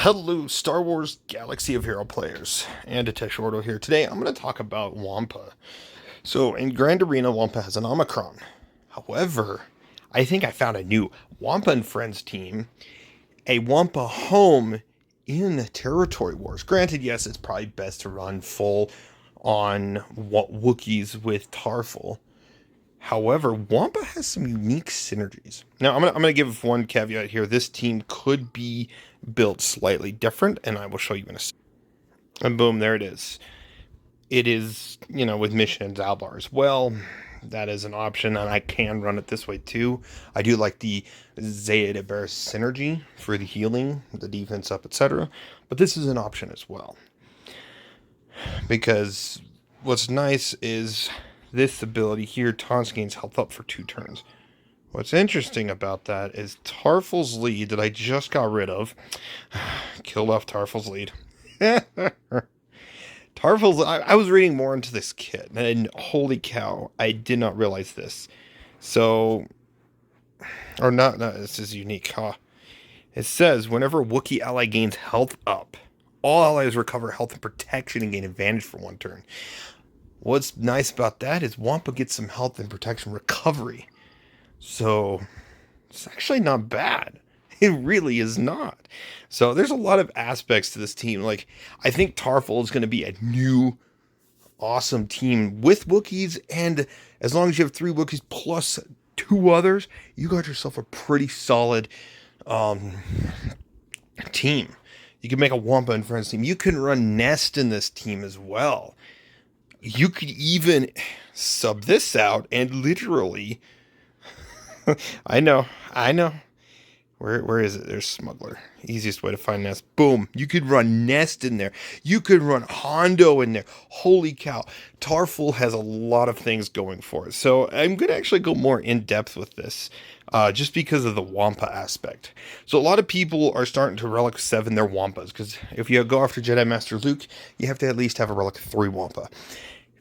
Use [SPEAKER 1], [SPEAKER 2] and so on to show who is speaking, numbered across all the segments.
[SPEAKER 1] Hello, Star Wars Galaxy of Hero players, and Itll Ordo here. Today, I'm going to talk about Wampa. So, in Grand Arena, Wampa has an Omicron. However, I think I found a new Wampa N Friends team, a Wampa home in Territory Wars. Granted, yes, it's probably best to run full on Wookiees with Tarfful. However, Wampa has some unique synergies. Now, I'm gonna give one caveat here. This team could be built slightly different, and I will show you in a second. And boom, there it is. It is, with Mission and Zalbar as well. That is an option, and I can run it this way too. I do like the Zeta Bear synergy for the healing, the defense up, etc. But this is an option as well. Because what's nice is this ability here, taunts gains health up for 2 turns. What's interesting about that is Tarfful's lead that I just got rid of. Killed off Tarfful's lead. Tarfful's, I was reading more into this kit, and holy cow, I did not realize this. So, or not, this is unique, huh? It says, whenever a Wookiee ally gains health up, all allies recover health and protection and gain advantage for 1 turn. What's nice about that is Wampa gets some health and protection recovery. So, it's actually not bad. It really is not. So, there's a lot of aspects to this team. Like, I think Tarfful is going to be a new, awesome team with Wookiees. And as long as you have 3 Wookiees plus 2 others, you got yourself a pretty solid team. You can make a Wampa N Friends team. You can run Nest in this team as well. You could even sub this out and literally... I know. Where is it? There's Smuggler. Easiest way to find Nest. Boom. You could run Nest in there. You could run Hondo in there. Holy cow. Tarfful has a lot of things going for it. So I'm going to actually go more in depth with this. Just because of the Wampa aspect. So a lot of people are starting to Relic 7 their Wampas. Because if you go after Jedi Master Luke, you have to at least have a Relic 3 Wampa.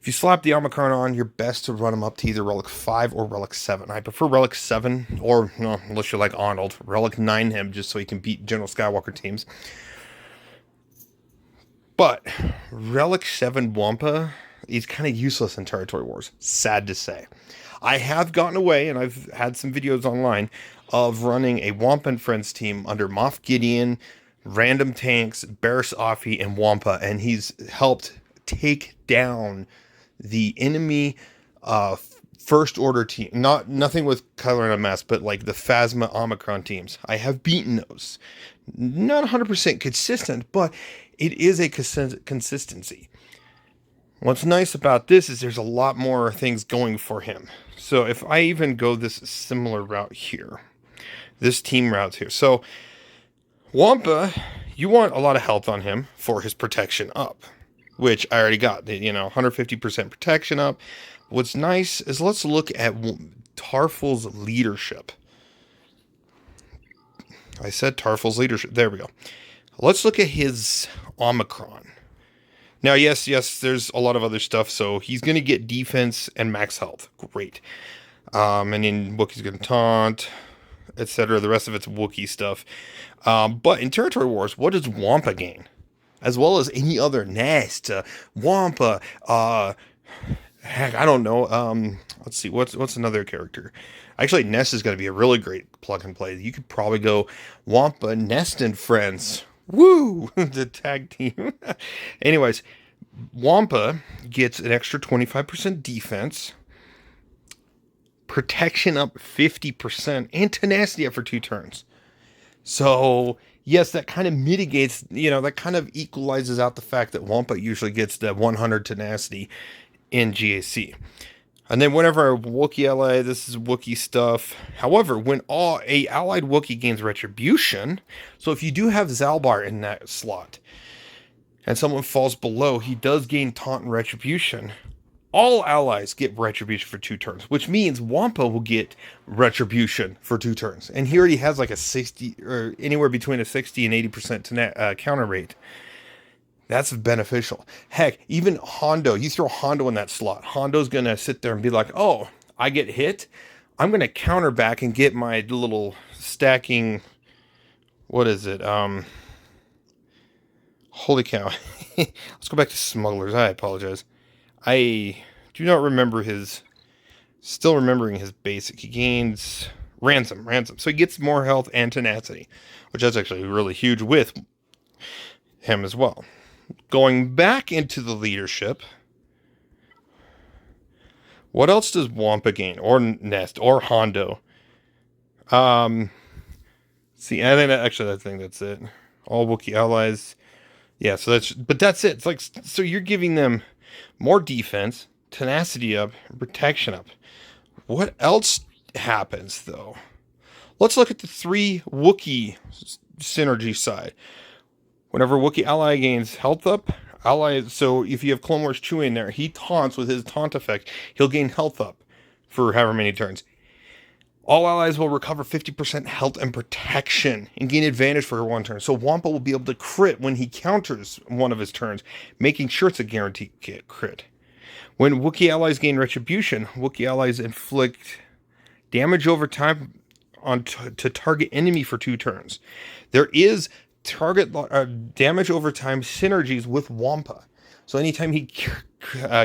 [SPEAKER 1] If you slap the Omicron on, you're best to run them up to either Relic 5 or Relic 7. I prefer Relic 7, or, unless you're like Arnold, Relic 9 him, just so he can beat General Skywalker teams. But, Relic 7 Wampa, he's kind of useless in Territory Wars. Sad to say. I have gotten away, and I've had some videos online, of running a Wampa N Friends team under Moff Gideon, random tanks, Barriss Offee, and Wampa, and he's helped take down the enemy first order team. Nothing with Kylo Ren Mask, but like the Phasma Omicron teams. I have beaten those. Not 100% consistent, but it is a consistency. What's nice about this is there's a lot more things going for him. So if I even go this similar route here, this team route here. So Wampa, you want a lot of health on him for his protection up, which I already got, 150% protection up. What's nice is let's look at Tarfful's leadership. I said Tarfful's leadership. There we go. Let's look at his Omicron. Now, yes, there's a lot of other stuff. So he's going to get defense and max health. Great. And then Wookiee's going to taunt, etc. The rest of it's Wookiee stuff. But in Territory Wars, what does Wampa gain? As well as any other Nest, Wampa, heck, I don't know. Let's see, what's another character? Actually, Nest is going to be a really great plug and play. You could probably go Wampa Nest N Friends. Woo! The tag team. Anyways, Wampa gets an extra 25% defense, protection up 50%, and tenacity up for 2 turns. So... yes, that kind of mitigates, that kind of equalizes out the fact that Wampa usually gets the 100 tenacity in GAC. And then whenever a Wookiee ally, this is Wookiee stuff. However, when a allied Wookiee gains retribution, so if you do have Zalbar in that slot, and someone falls below, he does gain taunt and retribution. All allies get retribution for 2 turns, which means Wampa will get retribution for 2 turns. And he already has like a 60, or anywhere between a 60 and 80% counter rate. That's beneficial. Heck, even Hondo, you throw Hondo in that slot. Hondo's going to sit there and be like, oh, I get hit. I'm going to counter back and get my little stacking, what is it? Holy cow. Let's go back to smugglers. I apologize. I do not remember his... Still remembering his basic. He gains ransom. So he gets more health and tenacity, which is actually really huge with him as well. Going back into the leadership, what else does Wampa gain? Or Nest? Or Hondo? See, I think that's it. All Wookiee allies. Yeah, but that's it. It's like, so you're giving them more defense, tenacity up, and protection up. What else happens, though? Let's look at the 3 Wookiee synergy side. Whenever Wookiee ally gains health up, so if you have Clone Wars Chewie in there, he taunts with his taunt effect. He'll gain health up for however many turns. All allies will recover 50% health and protection and gain advantage for 1 turn. So Wampa will be able to crit when he counters one of his turns, making sure it's a guaranteed crit. When Wookiee allies gain retribution, Wookiee allies inflict damage over time to target enemy for 2 turns. There is target damage over time synergies with Wampa. So anytime he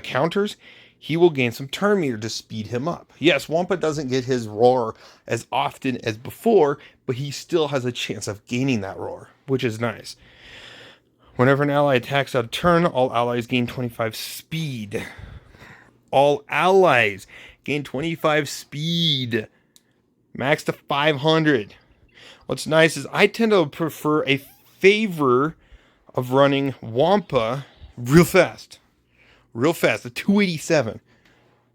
[SPEAKER 1] counters, he will gain some turn meter to speed him up. Yes, Wampa doesn't get his roar as often as before, but he still has a chance of gaining that roar, which is nice. Whenever an ally attacks out of turn, all allies gain 25 speed. All allies gain 25 speed. Max to 500. What's nice is I tend to prefer a favor of running Wampa real fast. The 287.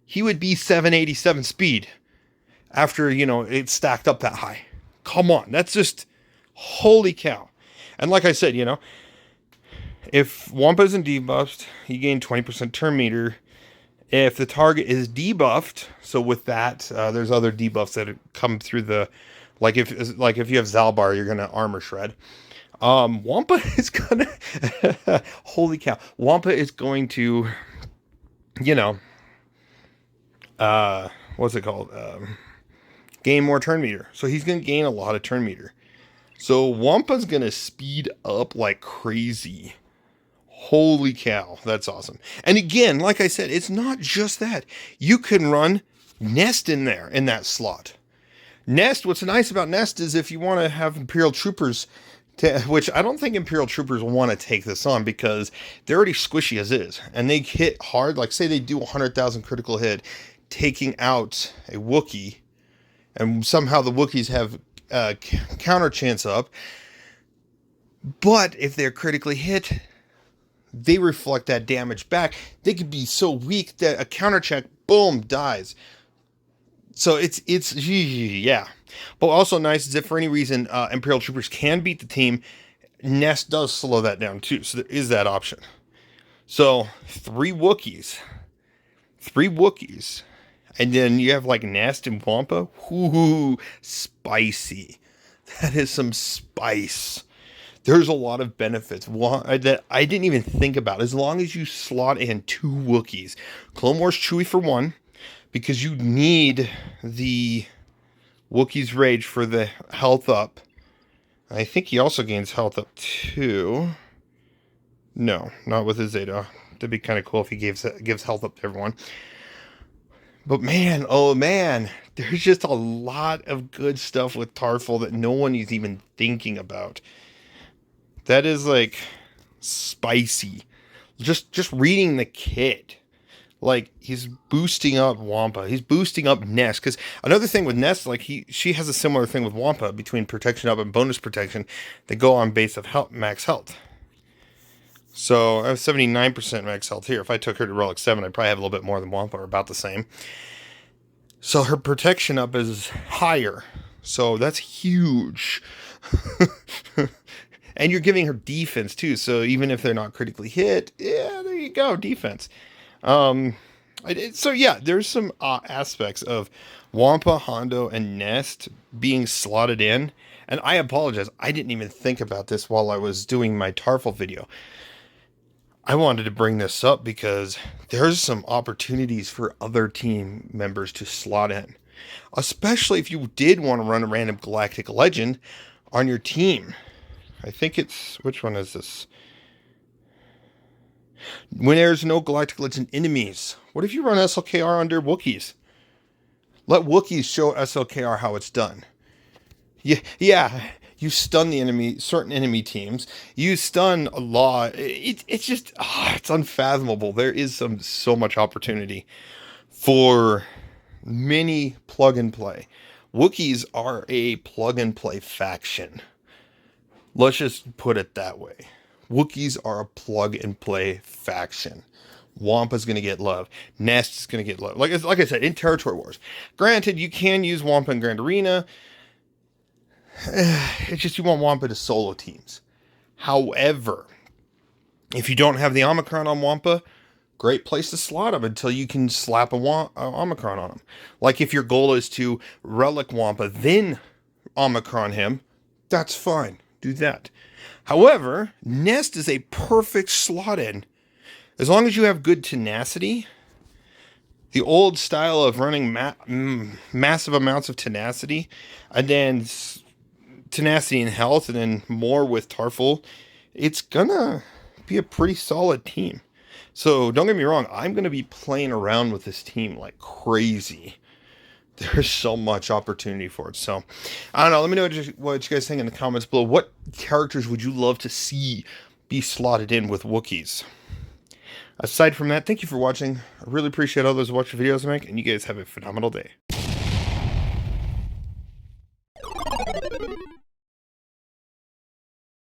[SPEAKER 1] He would be 787 speed after, it's stacked up that high. Come on. That's just holy cow. And like I said, if Wampa isn't debuffed, you gain 20% turn meter. If the target is debuffed, so with that, there's other debuffs that come through like if you have Zalbar, you're gonna armor shred. Wampa is gonna, holy cow, Wampa is going to, what's it called? Gain more turn meter. So he's gonna gain a lot of turn meter. So Wampa's gonna speed up like crazy. Holy cow, that's awesome. And again, like I said, it's not just that. You can run Nest in there, in that slot. Nest, what's nice about Nest is if you want to have Imperial Troopers, which I don't think Imperial Troopers will want to take this on because they're already squishy as is. And they hit hard, like say they do 100,000 critical hit, taking out a Wookiee, and somehow the Wookiees have counter chance up. But if they're critically hit, they reflect that damage back. They could be so weak that a counter check, boom, dies. So it's yeah. But also nice is if for any reason Imperial Troopers can beat the team, Nest does slow that down too. So there is that option. So 3 Wookiees. And then you have like Nest and Wampa. Ooh, spicy. That is some spice. There's a lot of benefits that I didn't even think about. As long as you slot in 2 Wookiees. Clone Wars Chewie for 1, because you need the Wookiee's Rage for the health up. I think he also gains health up too. No, not with his Zeta. That'd be kind of cool if he gives health up to everyone. But man, oh man, there's just a lot of good stuff with Tarfful that no one is even thinking about. That is like spicy. Just reading the kit. Like he's boosting up Wampa. He's boosting up Nest. Because another thing with Nest, like she has a similar thing with Wampa between protection up and bonus protection. They go on base of max health. So I have 79% max health here. If I took her to Relic 7, I'd probably have a little bit more than Wampa, or about the same. So her protection up is higher. So that's huge. And you're giving her defense too. So even if they're not critically hit, yeah, there you go, defense. So yeah, there's some aspects of Wampa, Hondo, and Nest being slotted in. And I apologize, I didn't even think about this while I was doing my Tarfful video. I wanted to bring this up because there's some opportunities for other team members to slot in. Especially if you did want to run a random galactic legend on your team. I think it's, which one is this? When there's no Galactic Legend enemies, what if you run SLKR under Wookiees? Let Wookiees show SLKR how it's done. Yeah, you stun the enemy, certain enemy teams. You stun a lot. It's just, it's unfathomable. There is so much opportunity for many plug and play. Wookiees are a plug and play faction. Let's just put it that way. Wookiees are a plug and play faction. Wampa's going to get love. Nest is going to get love. Like I said, in Territory Wars. Granted, you can use Wampa in Grand Arena. It's just you want Wampa to solo teams. However, if you don't have the Omicron on Wampa, great place to slot him until you can slap a Omicron on him. Like if your goal is to relic Wampa, then Omicron him, that's fine. Do that. However, Nest is a perfect slot in. As long as you have good tenacity, the old style of running massive amounts of tenacity, and then tenacity and health, and then more with Tarfful, it's gonna be a pretty solid team. So don't get me wrong, I'm gonna be playing around with this team like crazy. There's so much opportunity for it. So I don't know. Let me know what you guys think in the comments below. What characters would you love to see be slotted in with Wookiees? Aside from that, thank you for watching. I really appreciate all those watching videos I make, and you guys have a phenomenal day.